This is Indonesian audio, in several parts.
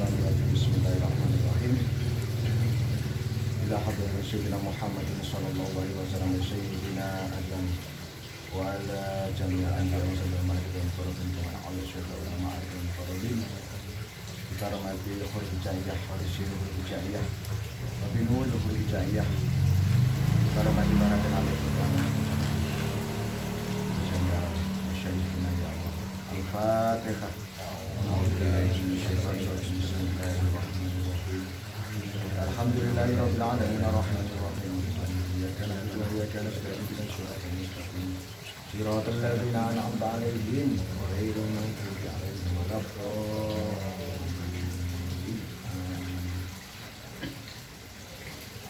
Syaitanirrajim. Bismillahirrahmanirrahim. Ila hadratin Sayyidina Muhammadin sallallahu alaihi wasallam wa sayyidina Adam wa ala jami'il anbiya'i wa sallam alaikum warahmatullahi wabarakatuh. Kita rahmati khul hijaiyah, khul hijaiyah, wa binul khul hijaiyah. Kita rahmati barakan alaikum Sayyidina ya Allah. Al-Fatihah. Alhamdulillahirabbil alamin arrahmanir rahim. Iyyaka na'budu wa iyyaka nasta'in ihdinas siratal mustaqim. Siratal ladzina an'amta 'alaihim ghairil maghdubi 'alaihim waladdallin.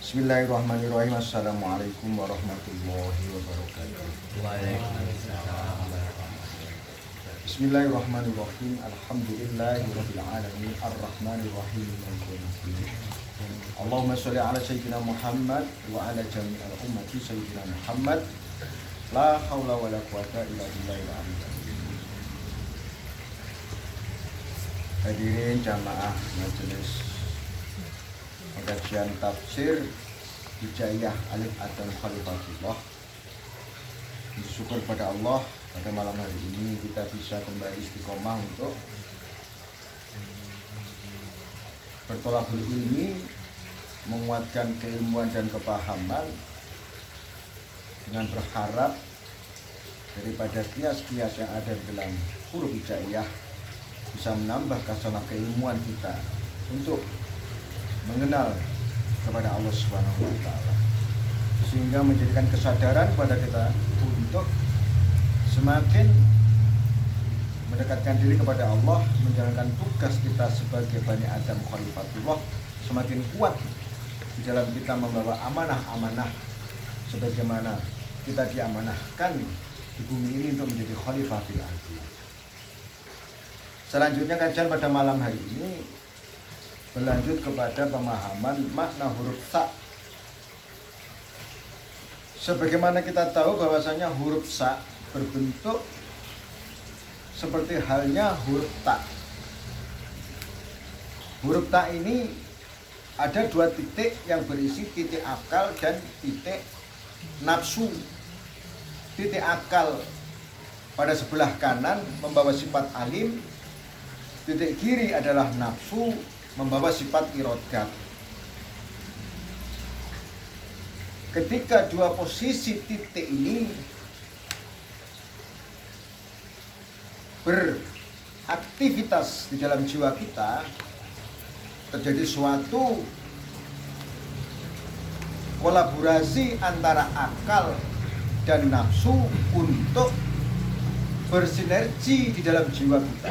Bismillahirrahmanirrahim. Assalamualaikum warahmatullahi wabarakatuh. Bismillahirrahmanirrahim. Alhamdulillahirabbil alamin arrahmanir rahim maliki yaumiddin. Allahumma sholli ala sayyidina Muhammad wa ala jami'il ummati sayyidina Muhammad. La haula wala quwata illa billahil aliyyil azim. Hadirin jamaah majelis pengajian tafsir Hijaiyah Alif Adam Khalifatullah. Bersyukur pada Allah pada malam hari ini kita bisa kembali istiqomah untuk bertolakul ilmi, menguatkan keilmuan dan kepahaman dengan berharap daripada kias-kias yang ada dalam huruf hijaiyah bisa menambah khazanah keilmuan kita untuk mengenal kepada Allah Subhanahu wa taala, sehingga menjadikan kesadaran pada kita untuk semakin mendekatkan diri kepada Allah, menjalankan tugas kita sebagai Bani Adam Khalifatullah semakin kuat di dalam kita membawa amanah-amanah sebagaimana kita diamanahkan di bumi ini untuk menjadi khalifah fil ardi. Selanjutnya kajian pada malam hari ini berlanjut kepada pemahaman makna huruf sa. Sebagaimana kita tahu bahwasanya huruf sa berbentuk seperti halnya huruf ta. Huruf ta ini ada dua titik yang berisi titik akal dan titik nafsu. Titik akal pada sebelah kanan membawa sifat alim, titik kiri adalah nafsu membawa sifat irodat. Ketika dua posisi titik ini beraktivitas di dalam jiwa kita, terjadi suatu kolaborasi antara akal dan nafsu untuk bersinergi di dalam jiwa kita,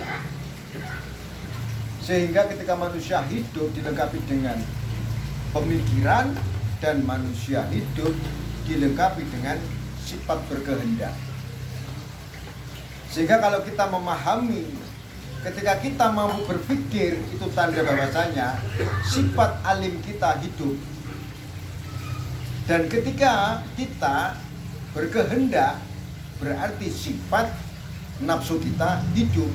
sehingga ketika manusia hidup dilengkapi dengan pemikiran dan manusia hidup dilengkapi dengan sifat berkehendak. Sehingga kalau kita memahami, ketika kita mampu berpikir, itu tanda bahwasanya sifat alim kita hidup. Dan ketika kita berkehendak, berarti sifat nafsu kita hidup.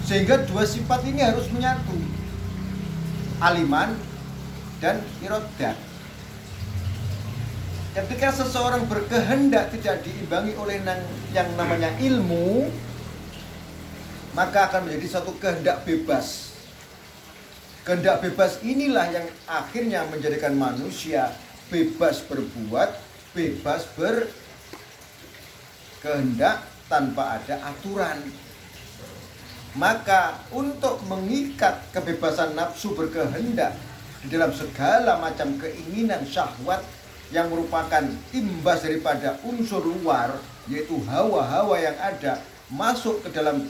Sehingga dua sifat ini harus menyatu, aliman dan irodat. Ketika seseorang berkehendak tidak diimbangi oleh yang namanya ilmu, maka akan menjadi satu kehendak bebas. Kehendak bebas inilah yang akhirnya menjadikan manusia bebas berbuat, bebas berkehendak tanpa ada aturan. Maka untuk mengikat kebebasan nafsu berkehendak di dalam segala macam keinginan syahwat yang merupakan imbas daripada unsur luar, yaitu hawa-hawa yang ada masuk ke dalam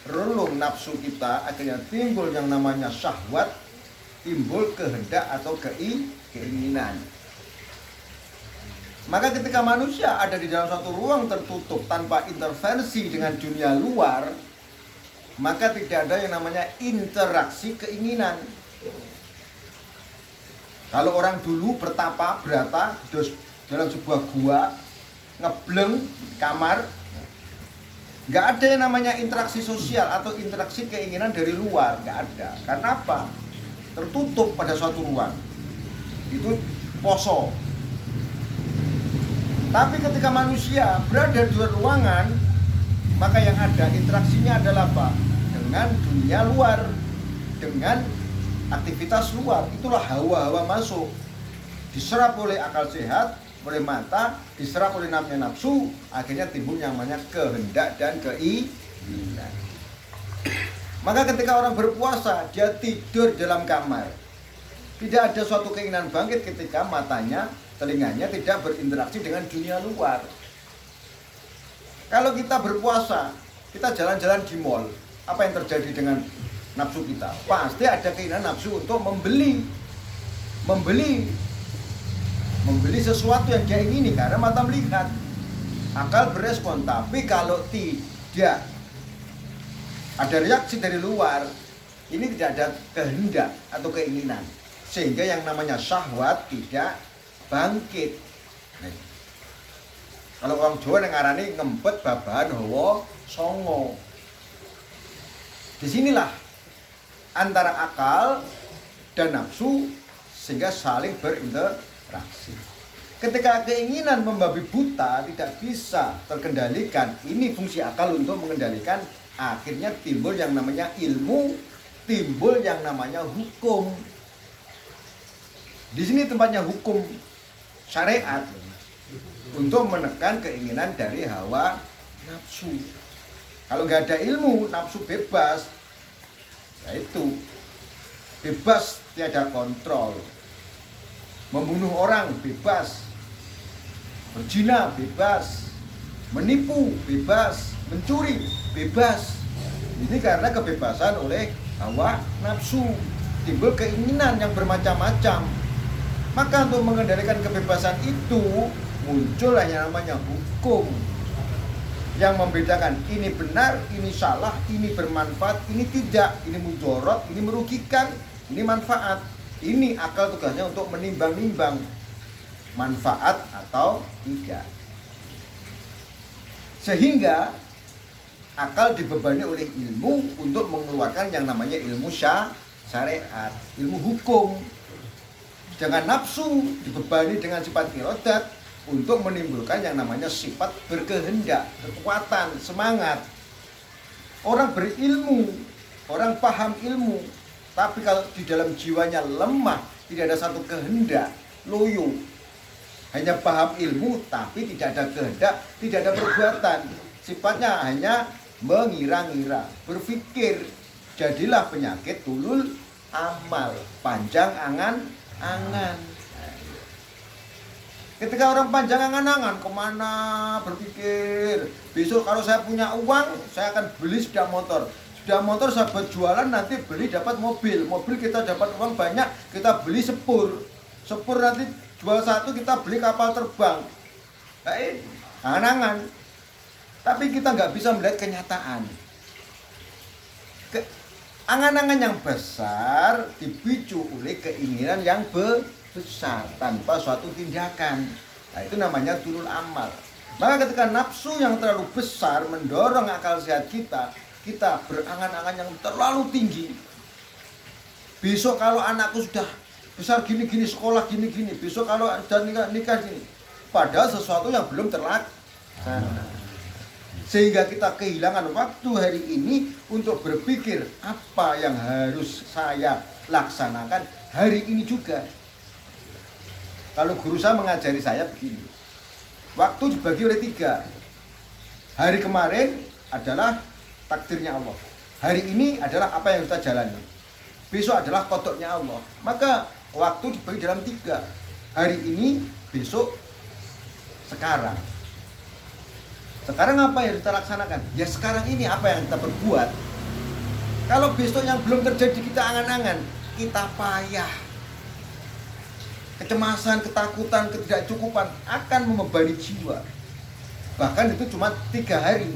relung nafsu kita, akhirnya timbul yang namanya syahwat, timbul kehendak atau keinginan. Maka ketika manusia ada di dalam satu ruang tertutup tanpa intervensi dengan dunia luar, maka tidak ada yang namanya interaksi keinginan. Kalau orang dulu bertapa berata dalam sebuah gua, ngebleng kamar, Nggak ada yang namanya interaksi sosial atau interaksi keinginan dari luar, nggak ada. Karena apa? Tertutup pada suatu ruang. Itu poso. Tapi ketika manusia berada di luar ruangan, maka yang ada interaksinya adalah apa? Dengan dunia luar, dengan aktivitas luar. Itulah hawa-hawa masuk. Diserap oleh akal sehat, oleh mata, diserap oleh namanya nafsu, akhirnya timbul yang namanya kehendak dan keinginan. Maka ketika orang berpuasa, dia tidur dalam kamar. Tidak ada suatu keinginan bangkit ketika matanya, telinganya tidak berinteraksi dengan dunia luar. Kalau kita berpuasa, kita jalan-jalan di mall, apa yang terjadi dengan nafsu kita? Pasti ada keinginan nafsu untuk membeli sesuatu yang dia ingini karena mata melihat, akal berespon. Tapi kalau tidak ada reaksi dari luar, ini tidak ada kehendak atau keinginan, sehingga yang namanya syahwat tidak bangkit. Nah, kalau orang Jawa ngarani ngempet babahan hawa songo. Disinilah antara akal dan nafsu sehingga saling berinteraksi. Ketika keinginan membabi buta tidak bisa terkendalikan, ini fungsi akal untuk mengendalikan, akhirnya timbul yang namanya ilmu, timbul yang namanya hukum. Di sini tempatnya hukum syariat untuk menekan keinginan dari hawa nafsu. Kalau nggak ada ilmu, nafsu bebas, yaitu bebas, tiada kontrol. Membunuh orang bebas, berzina bebas, menipu bebas, mencuri bebas. Ini karena kebebasan oleh hawa nafsu, timbul keinginan yang bermacam-macam. Maka untuk mengendalikan kebebasan itu muncullah yang namanya hukum yang membedakan ini benar, ini salah, ini bermanfaat, ini tidak, ini mudarat, ini merugikan, ini manfaat. Ini akal tugasnya untuk menimbang-nimbang manfaat atau tidak. Sehingga akal dibebani oleh ilmu untuk mengeluarkan yang namanya ilmu syariat, ilmu hukum. Jangan nafsu dibebani dengan sifat iradat untuk menimbulkan yang namanya sifat berkehendak, kekuatan, semangat. Orang berilmu, orang paham ilmu, tapi kalau di dalam jiwanya lemah, tidak ada satu kehendak, loyo. Hanya paham ilmu tapi tidak ada kehendak, tidak ada perbuatan. Sifatnya hanya mengira-ngira, berpikir. Jadilah penyakit tulul amal, panjang angan-angan. Ketika orang panjang angan-angan, kemana berpikir, besok kalau saya punya uang, saya akan beli sepeda motor. Sepeda motor saya buat jualan, nanti beli dapat mobil. Mobil kita dapat uang banyak, kita beli sepur. Sepur nanti jual satu, kita beli kapal terbang. Angan-angan. Tapi kita nggak bisa melihat kenyataan. Angan-angan yang besar dipicu oleh keinginan yang besar tanpa suatu tindakan. Nah, itu namanya tulul amal. Maka ketika nafsu yang terlalu besar mendorong akal sehat kita berangan-angan yang terlalu tinggi. Besok kalau anakku sudah besar gini-gini, sekolah gini-gini, besok kalau sudah nikah gini. Padahal sesuatu yang belum terlaksana. Sehingga kita kehilangan waktu hari ini untuk berpikir apa yang harus saya laksanakan hari ini juga. Kalau guru saya mengajari saya begini, waktu dibagi oleh 3. Hari kemarin adalah takdirnya Allah. Hari ini adalah apa yang kita jalani. Besok adalah kodoknya Allah. Maka waktu dibagi dalam 3. Hari ini, besok, sekarang. Sekarang apa yang kita laksanakan? Ya sekarang ini apa yang kita perbuat. Kalau besok yang belum terjadi kita angan-angan, kita payah. Kecemasan, ketakutan, ketidakcukupan akan membebani jiwa. Bahkan itu cuma 3 hari.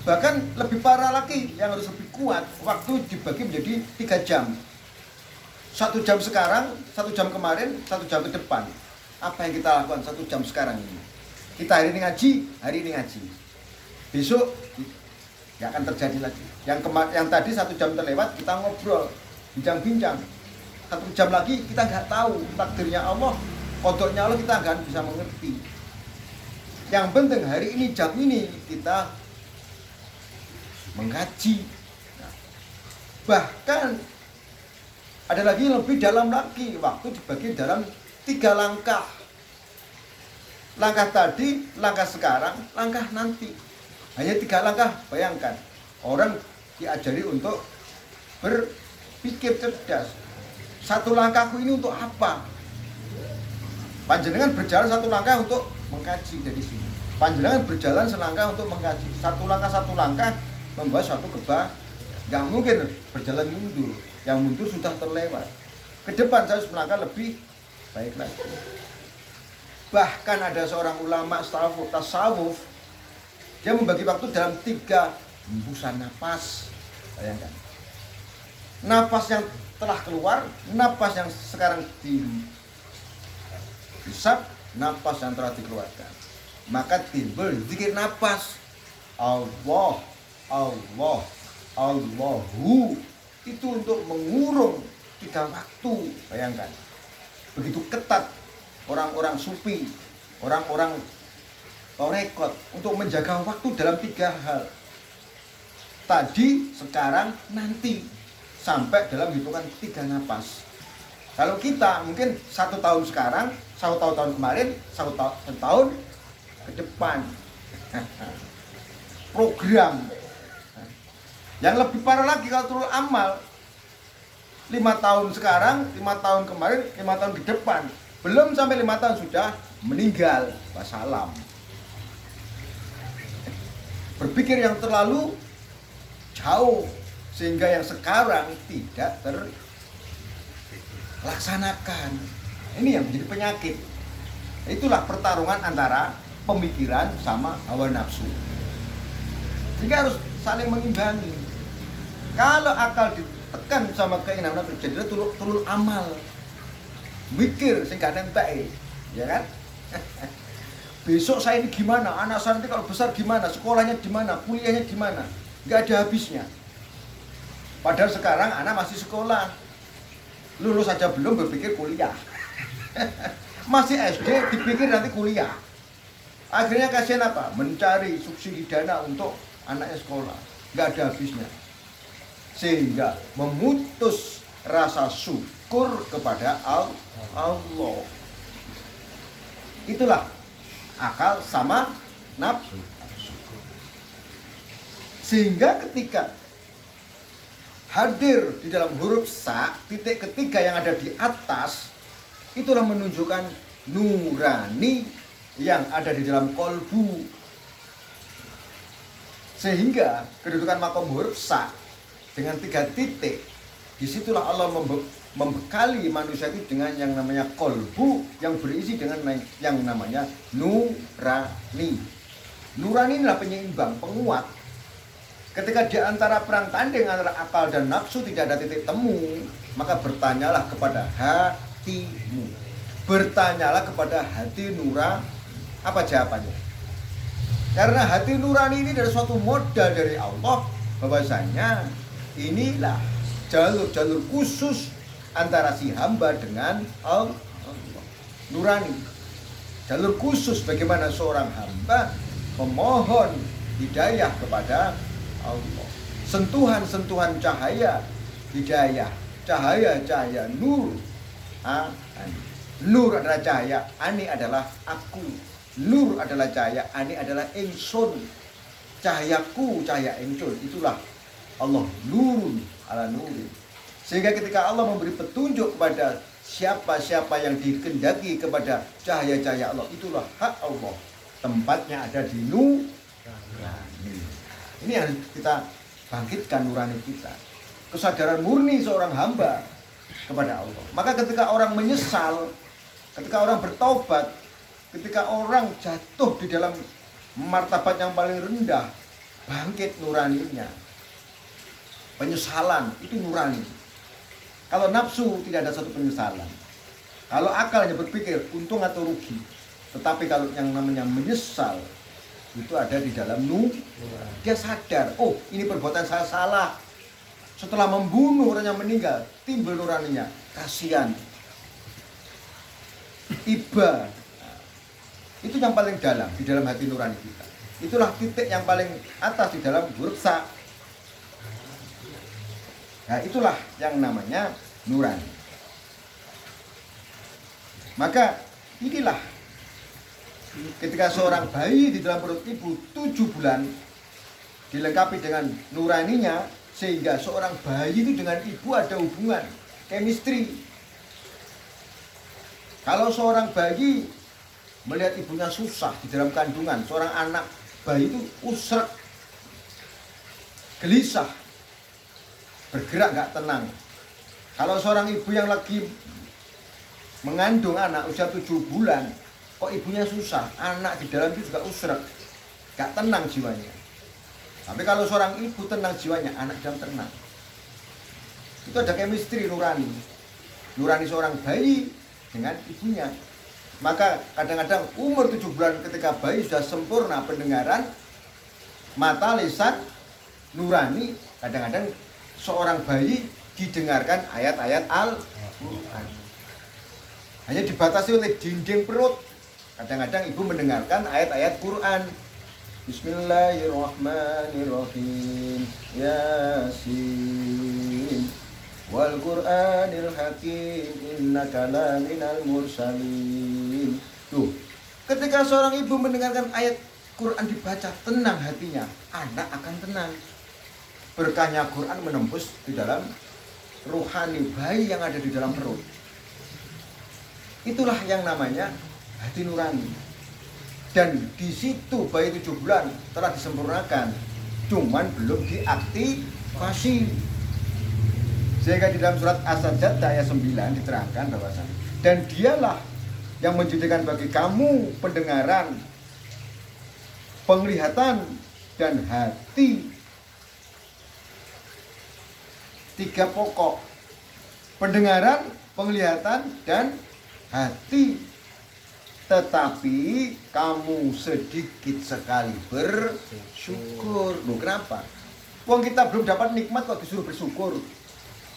Bahkan lebih parah lagi, yang harus lebih kuat, waktu dibagi menjadi 3 jam. 1 jam sekarang, 1 jam kemarin, 1 jam ke depan. Apa yang kita lakukan 1 jam sekarang ini? Kita hari ini ngaji, hari ini ngaji. besok nggak akan terjadi lagi. Yang tadi 1 jam terlewat kita ngobrol, bincang-bincang. 1 jam lagi kita nggak tahu takdirnya Allah, kodoknya Allah kita nggak bisa mengerti. Yang penting hari ini jam ini kita mengkaji. Nah, bahkan ada lagi yang lebih dalam lagi, waktu dibagi dalam 3 langkah. Langkah tadi, langkah sekarang, langkah nanti. Hanya 3 langkah, bayangkan. Orang diajari untuk berpikir cerdas. 1 langkahku ini untuk apa? Panjenengan berjalan 1 langkah untuk mengkaji dari sini. Panjenengan berjalan selangkah untuk mengkaji. 1 langkah membuat suatu kebah. Gak mungkin berjalan mundur. Yang mundur sudah terlewat. Ke depan saya harus melangkah lebih baik lagi. Bahkan ada seorang ulama tasawuf, dia membagi waktu dalam 3 hembusan napas. Bayangkan. Napas yang telah keluar, napas yang sekarang dihisap, napas yang telah dikeluarkan. Maka timbul zikir napas. Allah, Allah, Allahu. Itu untuk mengurung 3 waktu. Bayangkan. Begitu ketat orang-orang sufi, orang-orang torekot untuk menjaga waktu dalam 3 hal. Tadi, sekarang, nanti. Sampai dalam hitungan 3 napas. Kalau kita mungkin 1 tahun sekarang, 1 tahun kemarin, 1 tahun ke depan. Program. Yang lebih parah lagi kalau turun amal. 5 tahun sekarang, 5 tahun kemarin, 5 tahun ke depan. Belum sampai 5 tahun sudah meninggal. Wassalam. Berpikir yang terlalu jauh. Sehingga yang sekarang tidak terlaksanakan. Ini yang menjadi penyakit. Itulah pertarungan antara pemikiran sama hawa nafsu. Sehingga harus saling mengimbangi. Kalau akal ditekan sama keinginan nafsu, jadi turun amal. Mikir sehingga nentek, ya kan? Besok saya ini gimana? Anak saya nanti kalau besar gimana? Sekolahnya di mana? Kuliahnya di mana? Nggak ada habisnya. Padahal sekarang anak masih sekolah. Lulus saja belum berpikir kuliah. Masih SD dipikir nanti kuliah. Akhirnya kasihan apa? Mencari subsidi dana untuk anaknya sekolah. Nggak ada habisnya. Sehingga memutus rasa syukur kepada Allah. Itulah akal sama nafsu. Sehingga ketika hadir di dalam huruf sa, titik ketiga yang ada di atas, itulah menunjukkan nurani yang ada di dalam kolbu. Sehingga kedudukan makom huruf sa dengan 3 titik, disitulah Allah membekali manusia itu dengan yang namanya kolbu yang berisi dengan yang namanya nurani. Nurani adalah penyeimbang, penguat. Ketika di antara perang tanding antara akal dan nafsu tidak ada titik temu, maka bertanyalah kepada hatimu. Bertanyalah kepada hati nurani. Apa jawabannya? Karena hati nurani ini adalah suatu modal dari Allah, bahwasanya inilah jalur-jalur khusus antara si hamba dengan Allah. Nurani. Jalur khusus bagaimana seorang hamba memohon hidayah kepada Allah. Sentuhan-sentuhan cahaya hidayah, cahaya-cahaya nur. Nur adalah cahaya, ani adalah aku. Nur adalah cahaya, ani adalah ingsun. Cahayaku, cahaya ingsun. Itulah Allah nurun ala nurin. Sehingga ketika Allah memberi petunjuk kepada siapa-siapa yang dikehendaki kepada cahaya-cahaya Allah, itulah hak Allah. Tempatnya ada di nurani. Ini yang kita bangkitkan nurani kita. Kesadaran murni seorang hamba kepada Allah. Maka ketika orang menyesal, ketika orang bertaubat, ketika orang jatuh di dalam martabat yang paling rendah, bangkit nuraninya. Penyesalan itu nurani. Kalau nafsu tidak ada satu penyesalan. Kalau akalnya berpikir untung atau rugi. Tetapi kalau yang namanya menyesal, itu ada di dalam dia sadar, oh ini perbuatan saya salah. Setelah membunuh orang yang meninggal, timbul nuraninya, kasihan, iba. Itu yang paling dalam di dalam hati nurani kita. Itulah titik yang paling atas di dalam bursa. Nah, itulah yang namanya nurani. Maka inilah ketika seorang bayi di dalam perut ibu 7 bulan dilengkapi dengan nuraninya, sehingga seorang bayi itu dengan ibu ada hubungan chemistry. Kalau seorang bayi melihat ibunya susah di dalam kandungan, seorang anak bayi itu usrek, gelisah, bergerak nggak tenang. Kalau seorang ibu yang lagi mengandung anak usia 7 bulan, kok ibunya susah, anak di dalam itu juga usrek, nggak tenang jiwanya. Tapi kalau seorang ibu tenang jiwanya, anak dalam tenang. Itu ada chemistry nurani. Nurani seorang bayi dengan ibunya. Maka kadang-kadang umur 7 bulan ketika bayi sudah sempurna pendengaran, mata, lisan, nurani, kadang-kadang seorang bayi didengarkan ayat-ayat Al-Quran. Hanya dibatasi oleh dinding perut. Kadang-kadang ibu mendengarkan ayat-ayat Quran. Bismillahirrahmanirrahim. Yasin. Wal Qur'anil Hakim, innaka laminal mursalin. Tuh, ketika seorang ibu mendengarkan ayat Quran dibaca, tenang hatinya, anak akan tenang. Berkahnya Quran menembus di dalam ruhani bayi yang ada di dalam perut. Itulah yang namanya hati nurani. Dan di situ bayi 7 bulan telah disempurnakan, cuman belum diaktifasi. Sehingga di dalam surat As-Sajdah ayat 9 diterangkan bahwasanya, dan dialah yang menjadikan bagi kamu pendengaran, penglihatan, dan hati. 3 pokok: pendengaran, penglihatan, dan hati. Tetapi kamu sedikit sekali bersyukur. Loh, kenapa? Uang kita belum dapat nikmat kok disuruh bersyukur.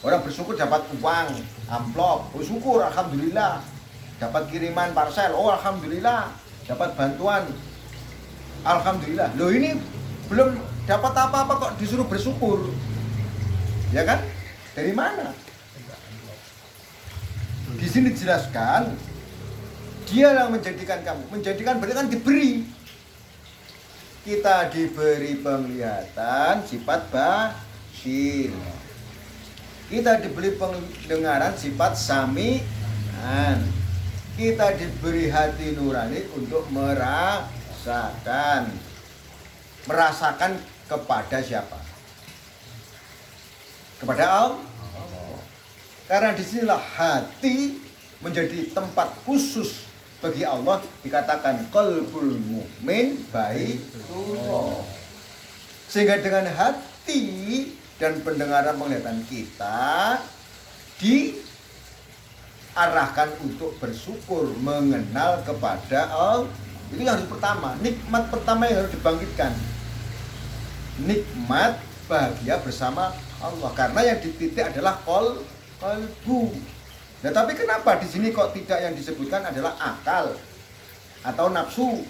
Orang bersyukur dapat uang, amplop, oh syukur, alhamdulillah. Dapat kiriman parcel, oh alhamdulillah. Dapat bantuan, alhamdulillah. Loh, ini belum dapat apa-apa kok disuruh bersyukur. Ya kan? Dari mana? Di sini dijelaskan, dia yang menjadikan kamu. Menjadikan berarti kan diberi. Kita diberi penglihatan, sifat basir. Kita diberi pendengaran, sifat sami'an. Kita diberi hati nurani untuk merasakan. Merasakan kepada siapa? Kepada Allah. Karena disinilah hati menjadi tempat khusus bagi Allah, dikatakan qalbul mu'min baitullah. Sehingga dengan hati dan pendengaran penglihatan kita diarahkan untuk bersyukur, mengenal kepada Allah. Ini harus pertama, nikmat pertama yang harus dibangkitkan. Nikmat bahagia bersama Allah, karena yang dititik adalah qalbu. Nah, tapi kenapa di sini kok tidak yang disebutkan adalah akal atau nafsu?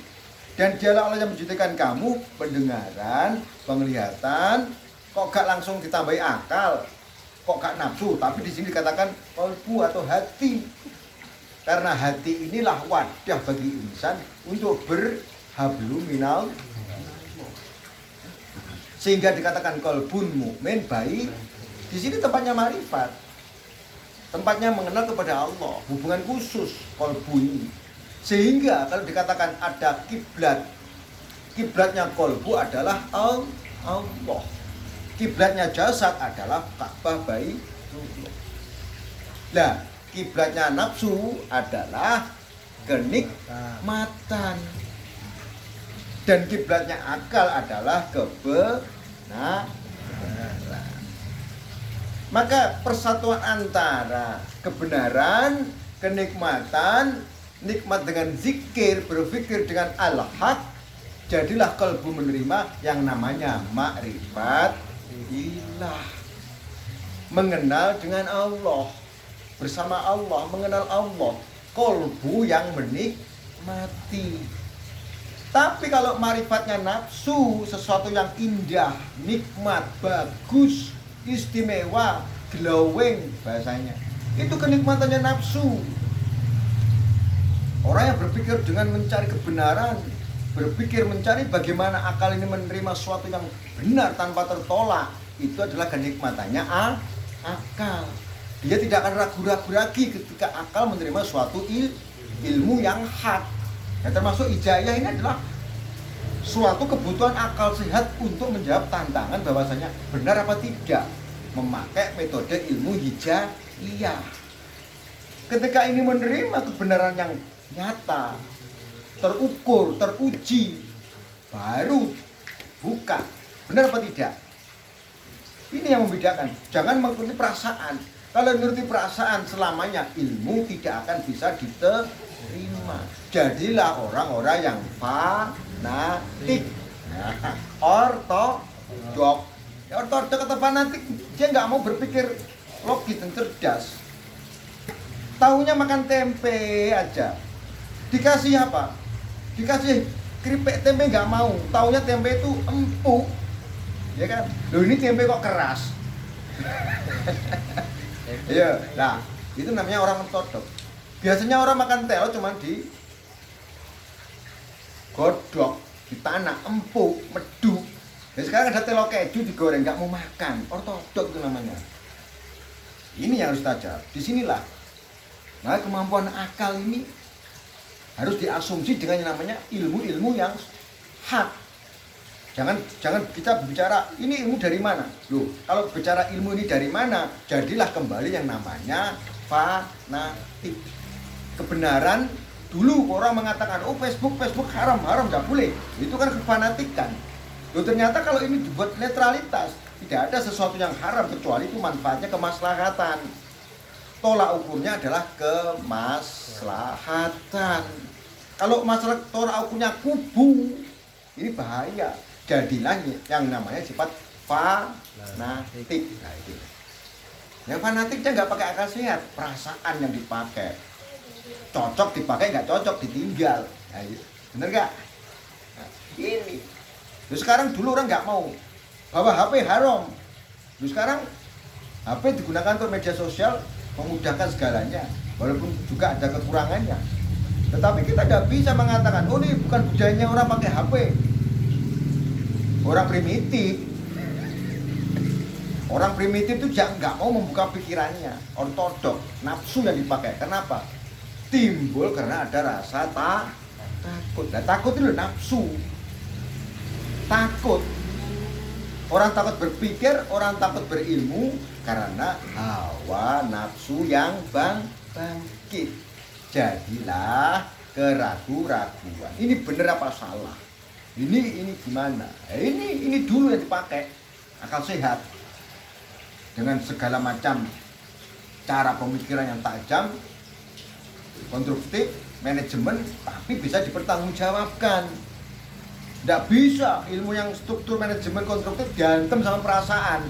Dan dialah Allah yang menjadikan kamu pendengaran, penglihatan. Kok gak langsung ditambahi akal? Kok gak nafsu? Tapi di sini dikatakan qalbu atau hati. Karena hati inilah wadah bagi insan untuk berhablu minal. Sehingga dikatakan qalbun mu'min baik. Di sini tempatnya marifat. Tempatnya mengenal kepada Allah, hubungan khusus qalbu ini. Sehingga kalau dikatakan ada kiblat, kiblatnya qalbu adalah Allah. Kiblatnya jasad adalah Ka'bah Baitullah. Nah, kiblatnya nafsu adalah kenikmatan. Dan kiblatnya akal adalah kebenaran. Maka persatuan antara kebenaran, kenikmatan, nikmat dengan zikir, berpikir dengan al-haq, Jadilah kalbu menerima yang namanya makrifat ilah. Mengenal dengan Allah, bersama Allah, mengenal Allah. Kalbu yang menikmati. Tapi kalau marifatnya nafsu, sesuatu yang indah, nikmat, bagus, istimewa, glowing bahasanya, itu kenikmatannya nafsu. Orang yang berpikir dengan mencari kebenaran, berpikir mencari bagaimana akal ini menerima sesuatu yang benar tanpa tertolak, itu adalah kenikmatannya akal. Dia tidak akan ragu-ragu lagi ketika akal menerima suatu ilmu yang hak. Ya, termasuk hidayah ini adalah suatu kebutuhan akal sehat untuk menjawab tantangan bahwasanya benar apa tidak memakai metode ilmu hidayah. Ketika ini menerima kebenaran yang nyata, terukur, teruji, baru buka. Benar apa tidak? Ini yang membedakan. Jangan mengikuti perasaan. Kalau mengikuti perasaan selamanya ilmu tidak akan bisa diterima. Jadilah orang-orang yang fanatik. Nah, ortodok. Ortodok atau fanatik, dia nggak mau berpikir logis dan cerdas. Taunya makan tempe aja. Dikasih apa? Dikasih keripik tempe nggak mau. Taunya tempe itu empuk. Ya kan? Loh, ini tempe kok keras. Iya, nah itu namanya orang ortodok. Biasanya orang makan telo cuma di godok, di tanah, empuk, meduk. Ya sekarang ada telo keju digoreng, nggak mau makan. Ortodok itu namanya. Ini yang harus tajam. Disinilah. Nah, kemampuan akal ini harus diasumsi dengan yang namanya ilmu-ilmu yang hak. Jangan kita bicara ini ilmu dari mana. Loh, kalau bicara ilmu ini dari mana, jadilah kembali yang namanya fanatik. Kebenaran dulu orang mengatakan, oh Facebook haram nggak boleh. Itu kan kefanatikan. Loh, ternyata kalau ini dibuat netralitas, tidak ada sesuatu yang haram kecuali itu manfaatnya kemaslahatan. Tolak ukurnya adalah kemaslahatan. Kalau masalah tolak ukurnya kubu, ini bahaya. Jadilah yang namanya sifat fanatik. Nah, itu. Yang fanatiknya nggak pakai akal sehat, perasaan yang dipakai. Cocok dipakai, nggak cocok ditinggal. Nah, itu. Bener nggak? Nah, ini. Terus sekarang dulu orang nggak mau bawa HP haram. Terus sekarang HP digunakan untuk media sosial, memudahkan segalanya, walaupun juga ada kekurangannya. Tetapi kita tidak bisa mengatakan, oh ini bukan budayanya orang pakai HP. Orang primitif itu nggak mau membuka pikirannya. Ortodok, nafsu yang dipakai. Kenapa? Timbul karena ada rasa takut. Nah, takut itu nafsu. Takut. Orang takut berpikir, orang takut berilmu karena hawa nafsu yang bangkit. Jadilah keraguan-raguan. Ini benar apa salah? Ini gimana? Ini dulu yang dipakai akal sehat dengan segala macam cara pemikiran yang tajam, konstruktif, manajemen, tapi bisa dipertanggungjawabkan. Tidak bisa ilmu yang struktur manajemen konstruktif diantem sama perasaan.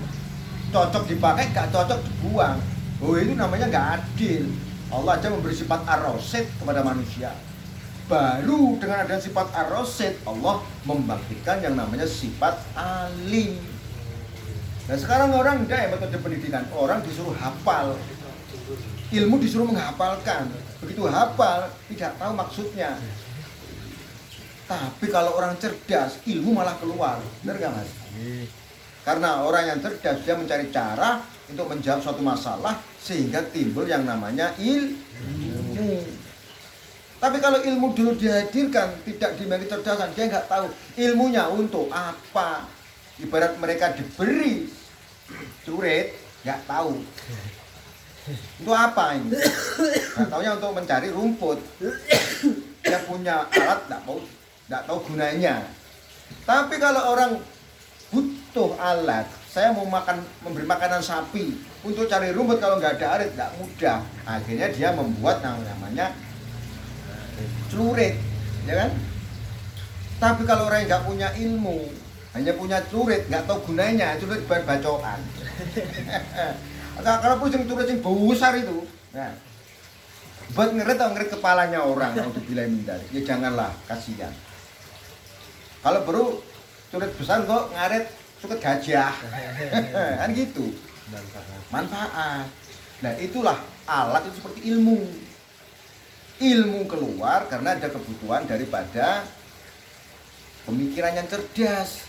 Cocok dipakai, gak cocok dibuang. Oh, itu namanya gak adil. Allah aja memberi sifat ar-rasid kepada manusia. Baru dengan adanya sifat ar-rasid, Allah membangkitkan yang namanya sifat alim. Nah, sekarang orang enggak ya metode pendidikan. Orang disuruh hafal. Ilmu disuruh menghafalkan. Begitu hafal, tidak tahu maksudnya. Tapi kalau orang cerdas, ilmu malah keluar. Benar nggak, Mas? Karena orang yang cerdas, dia mencari cara untuk menjawab suatu masalah sehingga timbul yang namanya ilmu. Tapi kalau ilmu dulu dihadirkan, tidak dimiliki kecerdasan, dia nggak tahu ilmunya untuk apa. Ibarat mereka diberi curit, nggak tahu. Untuk apa ini? Nggak taunya untuk mencari rumput. Dia punya alat, nggak tahu gunanya. Tapi kalau orang butuh alat, saya mau memberi makanan sapi, untuk cari rumput kalau nggak ada alat, nggak mudah. Akhirnya dia membuat namanya celurit, ya kan? Tapi kalau orang yang nggak punya ilmu, hanya punya celurit, nggak tahu gunanya, celurit bacaan. Kalau pusing celurit yang besar itu, nah, buat ngeret kepalanya orang, untuk bilang minta, ya janganlah, kasihan. Kalau baru celurit besar kok ngaret suket gajah, kan gitu. Manfaat. Nah itulah alat itu seperti ilmu. Ilmu keluar karena ada kebutuhan daripada pemikiran yang cerdas.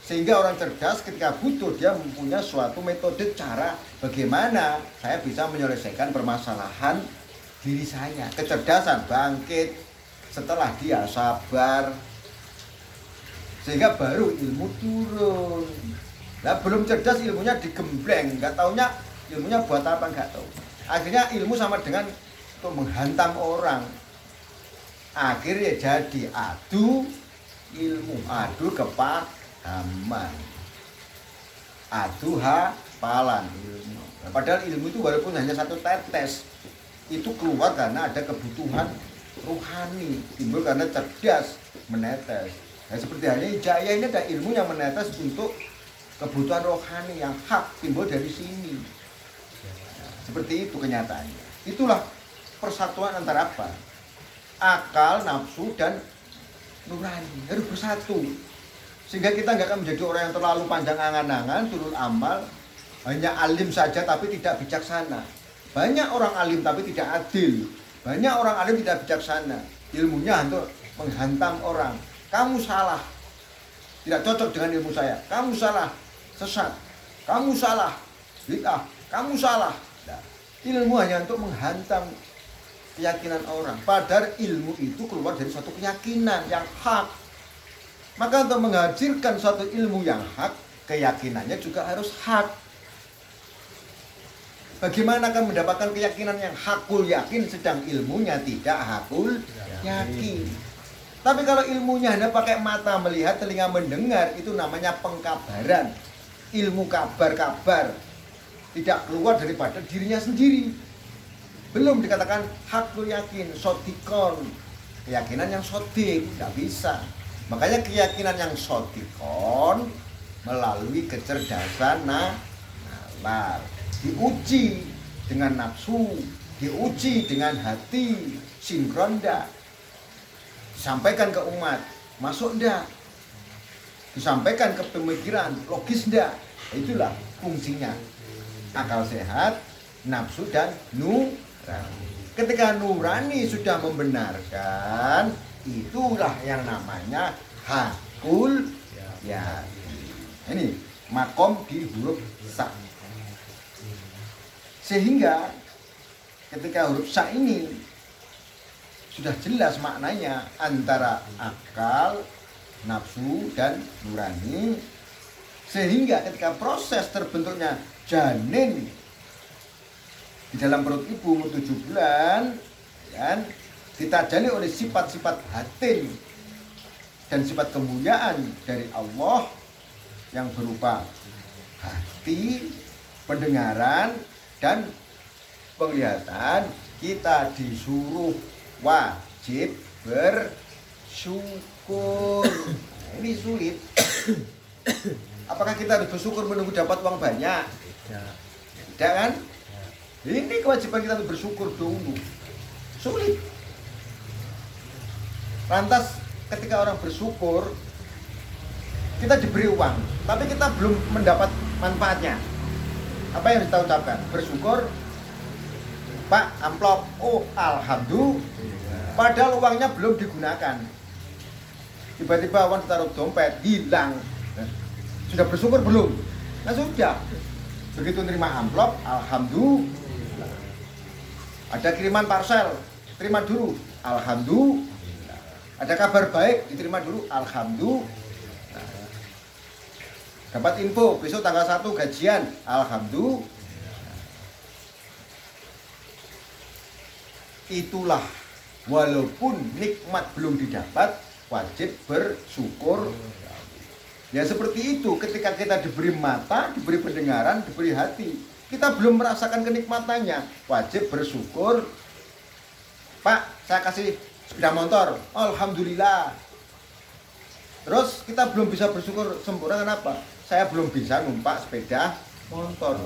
Sehingga orang cerdas ketika butuh dia mempunyai suatu metode cara bagaimana saya bisa menyelesaikan permasalahan diri saya. Kecerdasan bangkit setelah dia sabar. Sehingga baru ilmu turun. Nah belum cerdas ilmunya digembleng, nggak taunya ilmunya buat apa nggak tahu. Akhirnya ilmu sama dengan untuk menghantam orang. Akhirnya jadi adu ilmu, adu kepahaman, adu hafalan ilmu. Nah, padahal ilmu itu walaupun hanya satu tetes, itu keluar karena ada kebutuhan rohani, timbul karena cerdas menetes. Nah, seperti halnya Hijayah ini ada ilmu yang menetes untuk kebutuhan rohani yang hak, timbul dari sini. Nah, seperti itu kenyataannya. Itulah persatuan antara apa? Akal, nafsu, dan nurani harus bersatu. Sehingga kita nggak akan menjadi orang yang terlalu panjang angan-angan, turun amal, hanya alim saja tapi tidak bijaksana. Banyak orang alim tapi tidak adil. Banyak orang alim tidak bijaksana. Ilmunya untuk menghantam orang. Kamu salah, tidak cocok dengan ilmu saya. Kamu salah, sesat. Kamu salah, bid'ah. Kamu salah. Nah, ilmu hanya untuk menghantam keyakinan orang. Padahal ilmu itu keluar dari suatu keyakinan yang hak. Maka untuk menghadirkan suatu ilmu yang hak, keyakinannya juga harus hak. Bagaimana akan mendapatkan keyakinan yang hakul yakin sedang ilmunya tidak hakul yakin? Tapi kalau ilmunya hanya pakai mata melihat, telinga mendengar, itu namanya pengkabaran. Ilmu kabar-kabar tidak keluar daripada dirinya sendiri. Belum dikatakan hakul yakin, sotikon, keyakinan yang sotik, tidak bisa. Makanya keyakinan yang sotikon melalui kecerdasan nalar, diuji dengan nafsu, diuji dengan hati, sinkron dah. Disampaikan ke umat, masuk ndak? Disampaikan ke pemikiran, logis ndak? Itulah fungsinya akal sehat, nafsu dan nurani. Ketika nurani sudah membenarkan, itulah yang namanya hakul yakin. Ini makom di huruf sa. Sehingga ketika huruf sa ini sudah jelas maknanya antara akal, nafsu, dan nurani. Sehingga ketika proses terbentuknya janin di dalam perut ibu umur 7 bulan, kan, ditajani oleh sifat-sifat batin dan sifat kemuliaan dari Allah yang berupa hati, pendengaran, dan penglihatan. Kita disuruh wajib bersyukur. Nah, ini sulit. Apakah kita harus bersyukur menunggu dapat uang banyak? Tidak kan? Ini kewajiban kita untuk bersyukur dulu. Sulit. Lantas ketika orang bersyukur, kita diberi uang, tapi kita belum mendapat manfaatnya. Apa yang kita ucapkan? Bersyukur, Pak, amplop. Oh, alhamdulillah. Padahal uangnya belum digunakan. Tiba-tiba uang ditaruh dompet, hilang. Sudah bersyukur belum? Nah sudah. Begitu nerima amplop, alhamdulillah. Ada kiriman parcel, terima dulu, alhamdulillah. Ada kabar baik, diterima dulu, alhamdulillah. Dapat info, besok tanggal 1 gajian, alhamdulillah. Itulah, walaupun nikmat belum didapat, wajib bersyukur. Ya seperti itu, ketika kita diberi mata, diberi pendengaran, diberi hati, kita belum merasakan kenikmatannya, wajib bersyukur. Pak, saya kasih sepeda motor, alhamdulillah. Terus kita belum bisa bersyukur sempurna, kenapa? Saya belum bisa numpak sepeda motor.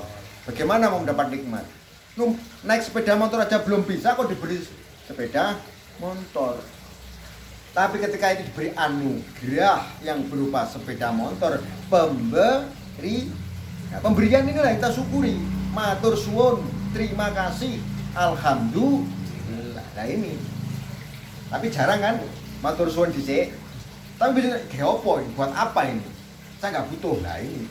Bagaimana mau mendapat nikmat? Naik sepeda motor aja belum bisa, kok diberi sepeda motor. Tapi ketika itu diberi anugerah yang berupa sepeda motor, pemberian inilah kita syukuri. Matur suwun, terima kasih, alhamdulillah. Nah ini. Tapi jarang kan matur suwun dhisik. Tapi bisa geopo ini, buat apa ini? Saya nggak butuh. Nah ini.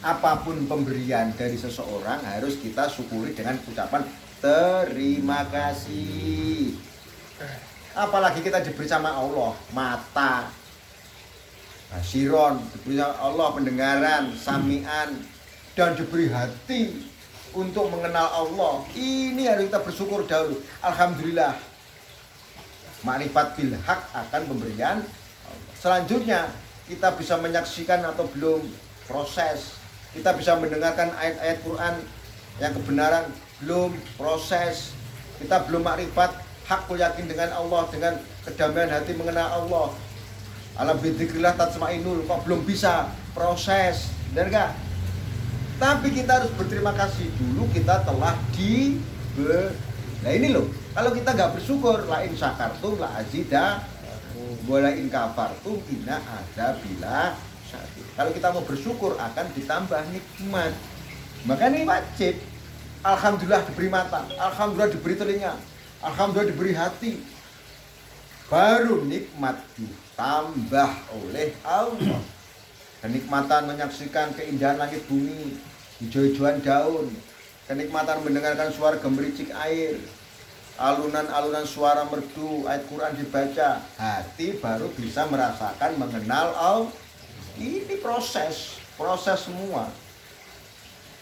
Apapun pemberian dari seseorang harus kita syukuri dengan ucapan terima kasih. Apalagi kita diberi sama Allah mata, basiron, diberi sama Allah pendengaran, samian, dan diberi hati untuk mengenal Allah. Ini harus kita bersyukur dahulu. Alhamdulillah. Makrifat bil haq akan pemberian Allah. Selanjutnya kita bisa menyaksikan atau belum proses. Kita bisa mendengarkan ayat-ayat Quran yang kebenaran belum proses. Kita belum makrifat hakku yakin dengan Allah, dengan kedamaian hati mengenal Allah. Alam bidzikrillah tatmainul, kok belum bisa proses, benar enggak? Tapi kita harus berterima kasih dulu kita telah diberi. Nah ini loh, kalau kita nggak bersyukur, la in syakartum la azidah, wala in kafartum inna adzabillah syadid. Kalau kita mau bersyukur akan ditambah nikmat. Maka ini wajib. Alhamdulillah diberi mata, alhamdulillah diberi telinga, alhamdulillah diberi hati. Baru nikmat ditambah oleh Allah. Kenikmatan menyaksikan keindahan langit bumi, hijau-hijauan daun, kenikmatan mendengarkan suara gemericik air, alunan-alunan suara merdu, ayat Quran dibaca, hati baru bisa merasakan mengenal Allah. Ini proses semua.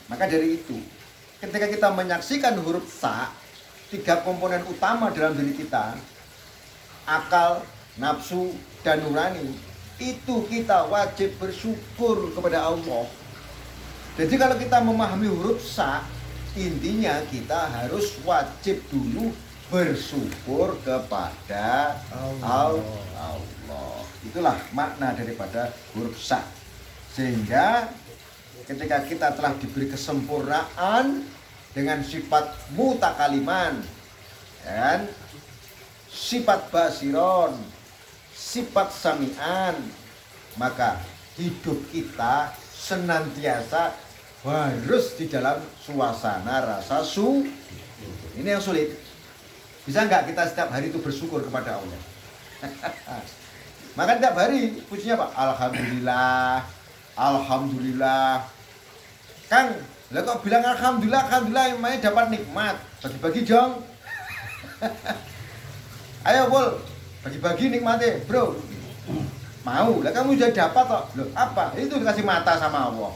Maka dari itu, ketika kita menyaksikan huruf sa, 3 komponen utama dalam diri kita, akal, nafsu, dan nurani, itu kita wajib bersyukur kepada Allah. Jadi kalau kita memahami huruf sa, intinya kita harus wajib dulu bersyukur kepada Allah. Itulah makna daripada huruf sa. Sehingga ketika kita telah diberi kesempurnaan dengan sifat mutakaliman dan sifat basiron, sifat samian, maka hidup kita senantiasa harus di dalam suasana rasa syukur. Ini yang sulit. Bisa nggak kita setiap hari itu bersyukur kepada Allah? Maka setiap hari pujinya apa? Alhamdulillah, alhamdulillah. Kang, lah kok bilang alhamdulillah, alhamdulillah emangnya dapat nikmat. Bagi-bagi dong. Ayo Bol, bagi-bagi nikmatnya, bro. Mau, lah kamu sudah dapat kok. Loh, apa? Itu dikasih mata sama Allah.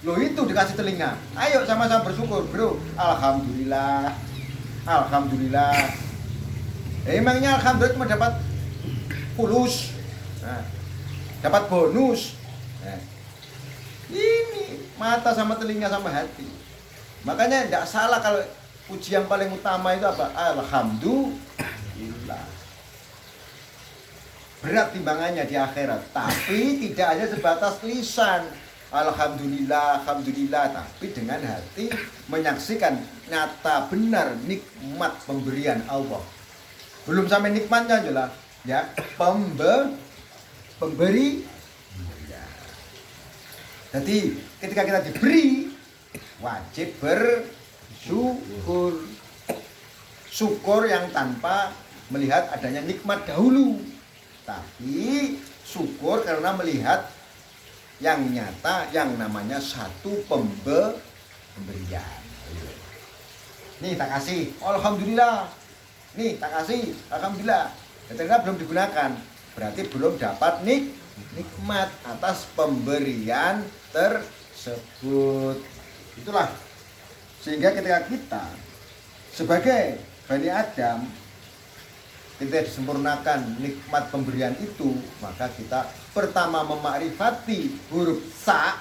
Loh, itu dikasih telinga. Ayo sama-sama bersyukur, bro. Alhamdulillah. Alhamdulillah. Emangnya alhamdulillah cuma dapat fulus. Nah, dapat bonus. Nah, ini mata sama telinga sama hati. Makanya tidak salah kalau puji yang paling utama itu apa? Alhamdulillah. Berat timbangannya di akhirat, tapi tidak hanya sebatas lisan. Alhamdulillah, alhamdulillah, tapi dengan hati menyaksikan nyata benar nikmat pemberian Allah. Belum sampai nikmatnya jelas, ya, pemberi. Ya. Jadi ketika kita diberi, wajib bersyukur. Syukur yang tanpa melihat adanya nikmat dahulu, tapi syukur karena melihat yang nyata yang namanya satu pemberian. Nih tak kasih, alhamdulillah. Nih tak kasih, alhamdulillah. Ternyata belum digunakan, berarti belum dapat nikmat atas pemberian tersebut. Itulah sehingga ketika kita sebagai Bani Adam kita disempurnakan nikmat pemberian itu, maka kita pertama memakrifati huruf sa,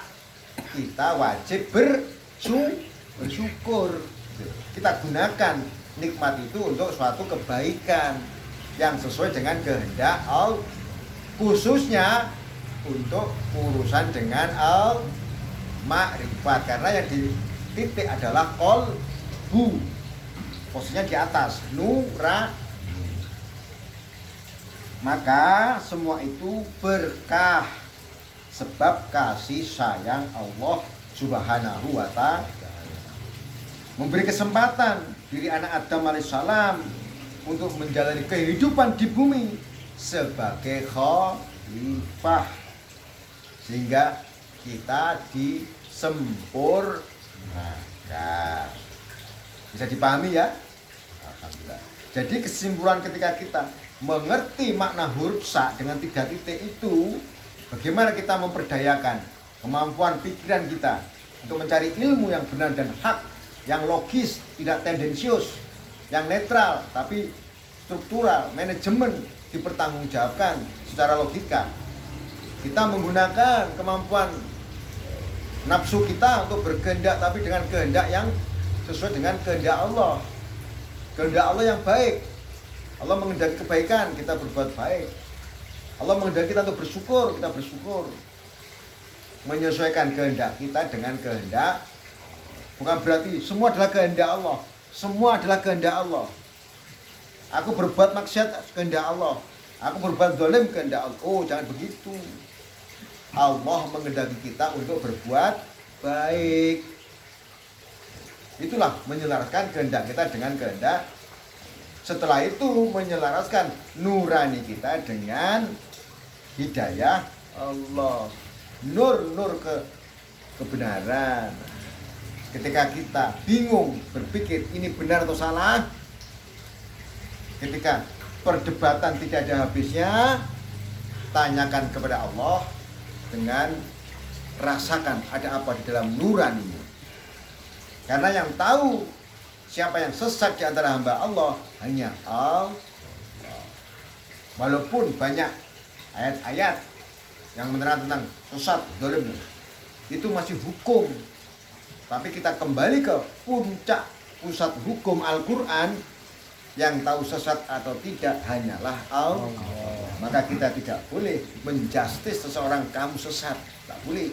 kita wajib bersyukur. Kita gunakan nikmat itu untuk suatu kebaikan yang sesuai dengan kehendak Allah. khususnya untuk urusan dengan al-ma'rifat, karena yang di titik adalah qalbu, posisinya di atas nura. Maka semua itu berkah sebab kasih sayang Allah Subhanahu wa ta'ala memberi kesempatan diri anak Adam alaihissalam untuk menjalani kehidupan di bumi sebagai khalifah, sehingga kita disempurnakan. Bisa dipahami ya? Alhamdulillah. Jadi kesimpulan ketika kita mengerti makna huruf sa dengan 3 titik itu, bagaimana kita memperdayakan kemampuan pikiran kita untuk mencari ilmu yang benar dan hak, yang logis, tidak tendensius, yang netral tapi struktural, manajemen dipertanggungjawabkan secara logika. Kita menggunakan kemampuan nafsu kita untuk berkehendak, tapi dengan kehendak yang sesuai dengan kehendak Allah. Kehendak Allah yang baik. Allah menghendaki kebaikan, kita berbuat baik. Allah menghendaki kita untuk bersyukur, kita bersyukur. Menyesuaikan kehendak kita dengan kehendak. Bukan berarti semua adalah kehendak Allah. Semua adalah kehendak Allah. Aku berbuat maksiat, kehendak Allah. Aku berbuat zalim, kehendak Allah. Oh, jangan begitu. Allah menghendaki kita untuk berbuat baik. Itulah menyelaraskan kehendak kita dengan kehendak. Setelah itu menyelaraskan nurani kita dengan hidayah Allah. Nur kebenaran. Ketika kita bingung berpikir ini benar atau salah, ketika perdebatan tidak ada habisnya, tanyakan kepada Allah dengan rasakan ada apa di dalam nuranimu. Karena yang tahu siapa yang sesat di antara hamba Allah hanya Allah. Walaupun banyak ayat-ayat yang menerang tentang sesat, zalim, itu masih hukum. Tapi kita kembali ke puncak pusat hukum Al-Quran, yang tahu sesat atau tidak hanyalah Allah. Maka kita tidak boleh menjustis seseorang kamu sesat, tak boleh.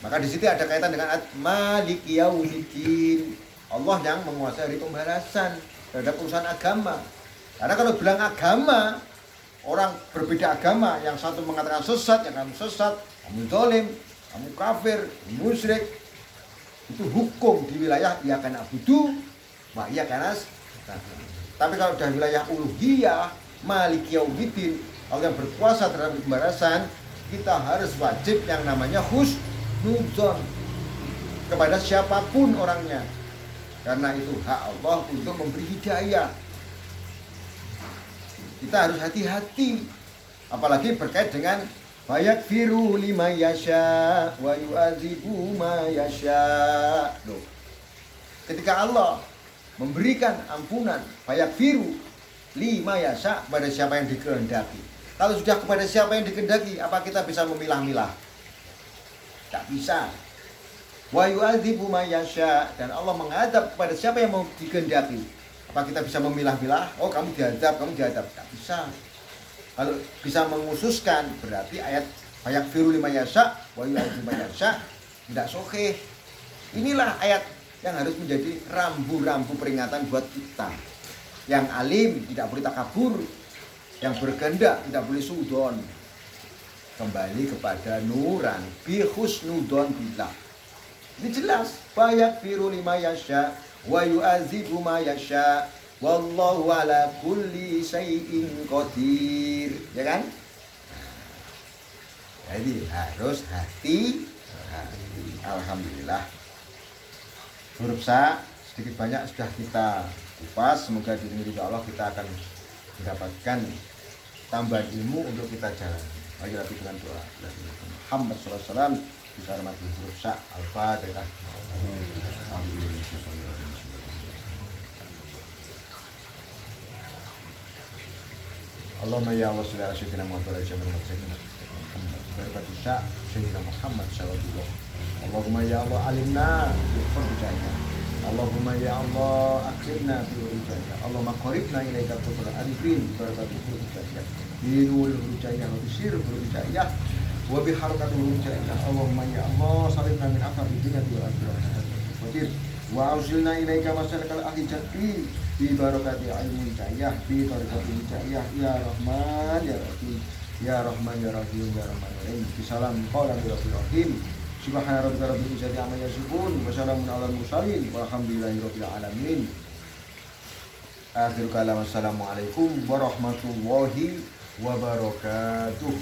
Maka di situ ada kaitan dengan Maliki Yaumiddin. Allah yang menguasai hari pembalasan terhadap urusan agama. Karena kalau bilang agama, orang berbeda agama, yang satu mengatakan sesat, yang kamu sesat, kamu zalim, kamu kafir, kamu musyrik. Itu hukum di wilayah iya kana abudu, wa iya kana. Tapi kalau di wilayah uluhiyah, Maliki Yaumiddin, Allah yang berkuasa terhadap pembalasan, kita harus wajib yang namanya husnudzon kepada siapapun orangnya. Karena itu hak Allah untuk memberi hidayah. Kita harus hati-hati, apalagi berkait dengan fayakfiru lima yasha wa yu'adzibu ma yasha. Loh. Ketika Allah memberikan ampunan, fayakfiru lima yasha kepada siapa yang dikehendaki. Kalau sudah kepada siapa yang dikehendaki, apa kita bisa memilah-milah? Tak bisa. Wa yu'adzibu ma yasha, dan Allah mengadab kepada siapa yang mau dikehendaki. Apa kita bisa memilah-milah? Oh, kamu diadab, kamu diadab. Tak bisa. Kalau bisa mengususkan, berarti ayat fayakfiru lima yasha wa yu'adzibu ma yasha tidak sahih. Inilah ayat yang harus menjadi rambu-rambu peringatan buat kita. Yang alim tidak boleh takabur, yang berkehendak tidak boleh sudon. Kembali kepada nuran bi husnudon billah. Ini jelas, fayakfiru lima yasha wa yu'adzibu ma yasha wallahu ala kulli syai'in qadir. Ya kan? Jadi harus hati. Alhamdulillah. Huruf sa sedikit banyak sudah kita kupas. Semoga diiringi oleh Allah kita akan mendapatkan tambahan ilmu untuk kita jalan. Mari kita dengan doa. Muhammad sallallahu alaihi wasallam bisa mati huruf sa al-fatihah. Allahumma ya Allah salli ala sayyidina Muhammad wa ala sayyidina Muhammad sayyidina Muhammad sallallahu. Allahumma ya Allah alimna bi fadlika Allahumma ya Allah akhirna fi hujjah. Allahumma qaribna ilaika qurban adrin barakatul hujjah. Bi nuril hujjah wa bisir hujjah. Wa bi harakatul hujjah. Allahumma ya Allah salimna min afati dunya wal akhirah. Qadir wa ausilna ilaika masalikal ahijati bi barakati ilmu hujjah bi tarikatul hujjah. Ya Rahman ya Rahim. Ya Rahman ya Rahim ya Rahman ya Rahim. Bisalam qaulan bi rahim. Subhana rabbika rabbil izzati amma yasifun wa salamun alal mursalin walhamdulillahi rabbil alamin. Akhir kalam, assalamualaikum warahmatullahi wabarakatuh.